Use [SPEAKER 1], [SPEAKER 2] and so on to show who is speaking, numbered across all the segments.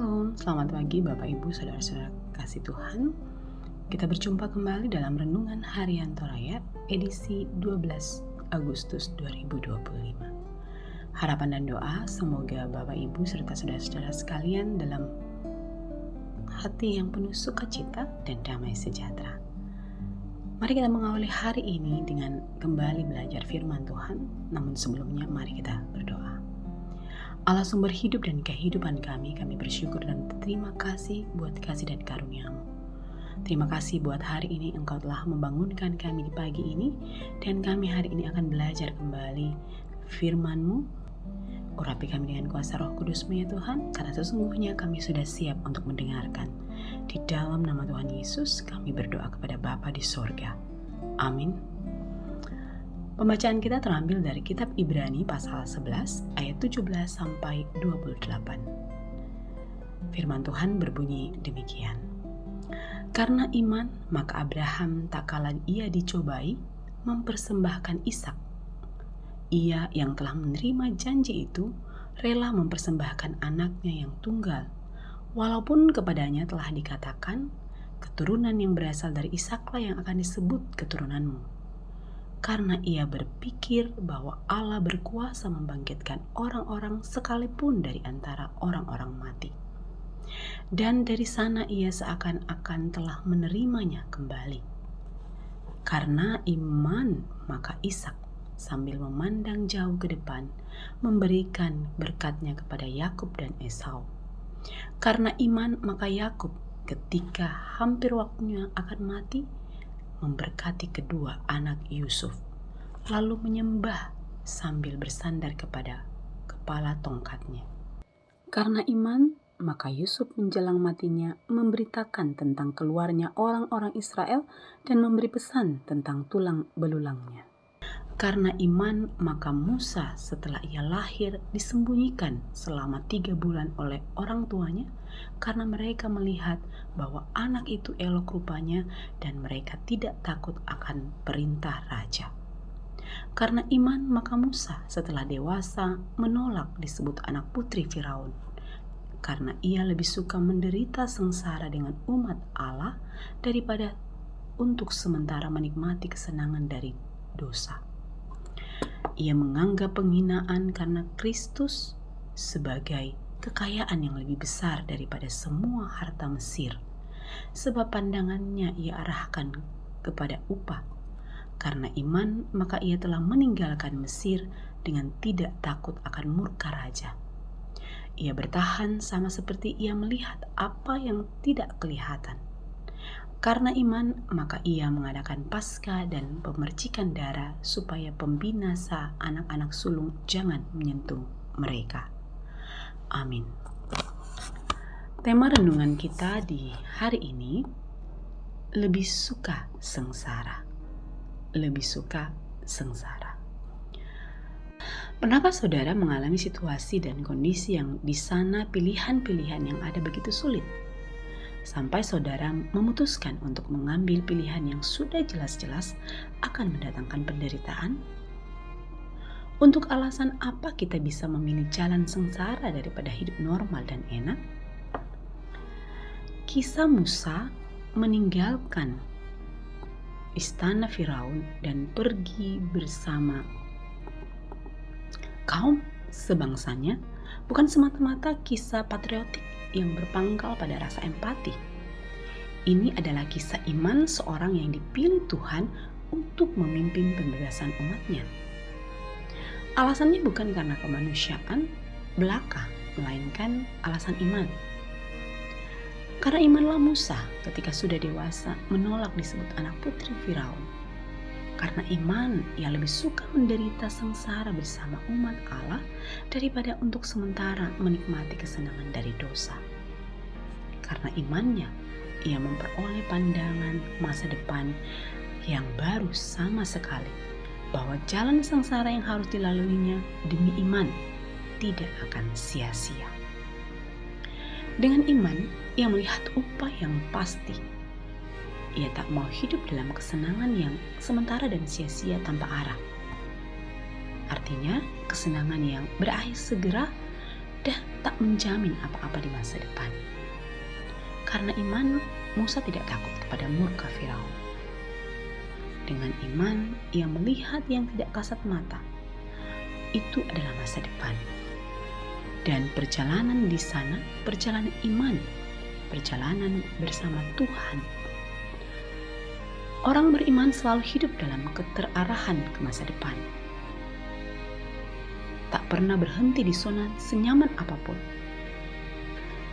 [SPEAKER 1] Shalom, selamat pagi Bapak Ibu Saudara-saudara kasih Tuhan. Kita berjumpa kembali dalam Renungan Harian Torayat edisi 12 Agustus 2025. Harapan dan doa semoga Bapak Ibu serta saudara-saudara sekalian dalam hati yang penuh sukacita dan damai sejahtera. Mari kita mengawali hari ini dengan kembali belajar firman Tuhan. Namun sebelumnya mari kita berdoa. Allah sumber hidup dan kehidupan kami bersyukur dan terima kasih buat kasih dan karunia-Mu. Terima kasih buat hari ini Engkau telah membangunkan kami di pagi ini, dan kami hari ini akan belajar kembali firman-Mu. Urapi kami dengan kuasa Roh Kudus-Mu ya Tuhan, karena sesungguhnya kami sudah siap untuk mendengarkan. Di dalam nama Tuhan Yesus kami berdoa kepada Bapa di sorga. Amin. Pembacaan kita terambil dari kitab Ibrani pasal 11 ayat 17 sampai 28. Firman Tuhan berbunyi demikian. Karena iman, maka Abraham tak kala ia dicobai, mempersembahkan Ishak. Ia yang telah menerima janji itu, rela mempersembahkan anaknya yang tunggal, walaupun kepadanya telah dikatakan, keturunan yang berasal dari Ishaklah yang akan disebut keturunanmu. Karena ia berpikir bahwa Allah berkuasa membangkitkan orang-orang sekalipun dari antara orang-orang mati. Dan dari sana ia seakan-akan telah menerimanya kembali. Karena iman, maka Ishak sambil memandang jauh ke depan, memberikan berkatnya kepada Yakub dan Esau. Karena iman, maka Yakub ketika hampir waktunya akan mati, memberkati kedua anak Yusuf, lalu menyembah sambil bersandar kepada kepala tongkatnya. Karena iman, maka Yusuf menjelang matinya memberitakan tentang keluarnya orang-orang Israel dan memberi pesan tentang tulang belulangnya. Karena iman, maka Musa setelah ia lahir disembunyikan selama 3 bulan oleh orang tuanya, karena mereka melihat bahwa anak itu elok rupanya dan mereka tidak takut akan perintah raja. Karena iman, maka Musa setelah dewasa menolak disebut anak putri Firaun, karena ia lebih suka menderita sengsara dengan umat Allah daripada untuk sementara menikmati kesenangan dari dosa. Ia menganggap penghinaan karena Kristus sebagai kekayaan yang lebih besar daripada semua harta Mesir, sebab pandangannya ia arahkan kepada upah. Karena iman, maka ia telah meninggalkan Mesir dengan tidak takut akan murka raja. Ia bertahan sama seperti ia melihat apa yang tidak kelihatan. Karena iman, maka ia mengadakan Paskah dan pemercikan darah supaya pembinasa anak-anak sulung jangan menyentuh mereka. Amin. Tema renungan kita di hari ini, lebih suka sengsara. Lebih suka sengsara. Pernahkah saudara mengalami situasi dan kondisi yang di sana pilihan-pilihan yang ada begitu sulit? Sampai saudara memutuskan untuk mengambil pilihan yang sudah jelas-jelas akan mendatangkan penderitaan? Untuk alasan apa kita bisa memilih jalan sengsara daripada hidup normal dan enak? Kisah Musa meninggalkan istana Firaun dan pergi bersama kaum sebangsanya bukan semata-mata kisah patriotik yang berpangkal pada rasa empati. Ini adalah kisah iman seorang yang dipilih Tuhan untuk memimpin pembebasan umatnya. Alasannya bukan karena kemanusiaan belaka, melainkan alasan iman. Karena imanlah Musa ketika sudah dewasa menolak disebut anak putri Firaun. Karena iman, ia lebih suka menderita sengsara bersama umat Allah daripada untuk sementara menikmati kesenangan dari dosa. Karena imannya, ia memperoleh pandangan masa depan yang baru sama sekali, bahwa jalan sengsara yang harus dilaluinya demi iman tidak akan sia-sia. Dengan iman, ia melihat upah yang pasti. Ia tak mau hidup dalam kesenangan yang sementara dan sia-sia tanpa arah. Artinya, kesenangan yang berakhir segera dan tak menjamin apa-apa di masa depan. Karena iman, Musa tidak takut kepada murka Firaun. Dengan iman, ia melihat yang tidak kasat mata. Itu adalah masa depan. Dan perjalanan di sana, perjalanan iman, perjalanan bersama Tuhan. Orang beriman selalu hidup dalam keterarahan ke masa depan. Tak pernah berhenti di zona senyaman apapun.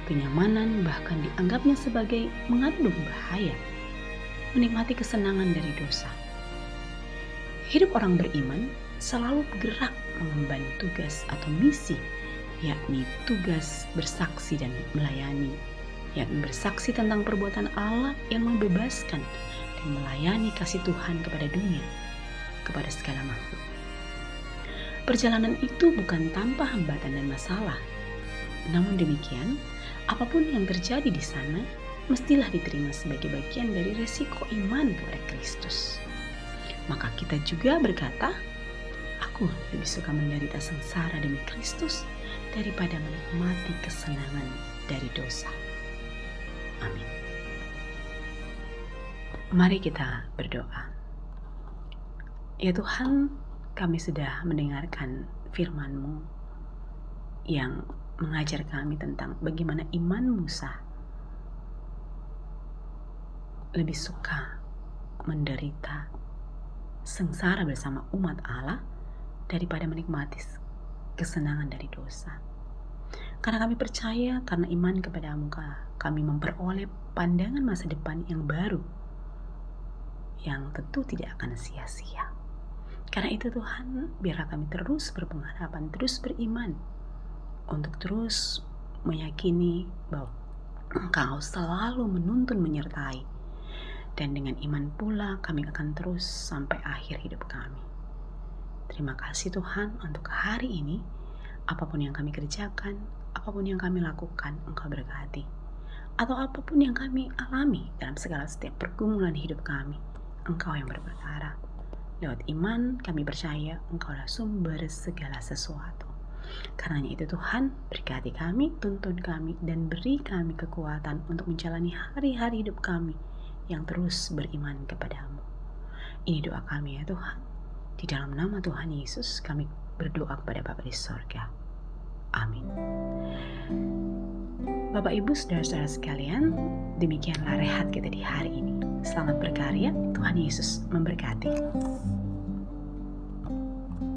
[SPEAKER 1] Kenyamanan bahkan dianggapnya sebagai mengandung bahaya, menikmati kesenangan dari dosa. Hidup orang beriman selalu bergerak mengemban tugas atau misi, yakni tugas bersaksi dan melayani, yakni bersaksi tentang perbuatan Allah yang membebaskan dan melayani kasih Tuhan kepada dunia, kepada segala makhluk. Perjalanan itu bukan tanpa hambatan dan masalah. Namun demikian, apapun yang terjadi di sana mestilah diterima sebagai bagian dari resiko iman kepada Kristus. Maka kita juga berkata, aku lebih suka menderita sengsara demi Kristus daripada menikmati kesenangan dari dosa. Amin. Mari kita berdoa. Ya Tuhan, kami sudah mendengarkan firman-Mu yang mengajar kami tentang bagaimana iman Musa lebih suka menderita sengsara bersama umat Allah daripada menikmati kesenangan dari dosa. Karena kami percaya, karena iman kepada-Mu, kami memperoleh pandangan masa depan yang baru, yang tentu tidak akan sia-sia. Karena itu Tuhan, biarlah kami terus berpengharapan, terus beriman, untuk terus meyakini bahwa Engkau selalu menuntun menyertai. Dan dengan iman pula kami akan terus sampai akhir hidup kami. Terima kasih Tuhan untuk hari ini. Apapun yang kami kerjakan, apapun yang kami lakukan, Engkau berkati. Atau apapun yang kami alami dalam segala setiap pergumulan hidup kami, Engkau yang berperkara. Lewat iman kami percaya Engkaulah sumber segala sesuatu. Karenanya itu Tuhan, berkati kami, tuntun kami, dan beri kami kekuatan untuk menjalani hari-hari hidup kami yang terus beriman kepada-Mu. Ini doa kami ya Tuhan. Di dalam nama Tuhan Yesus kami berdoa kepada Bapa di sorga. Amin. Bapak Ibu saudara-saudara sekalian, demikianlah rehat kita di hari ini. Selamat berkarya, Tuhan Yesus memberkati.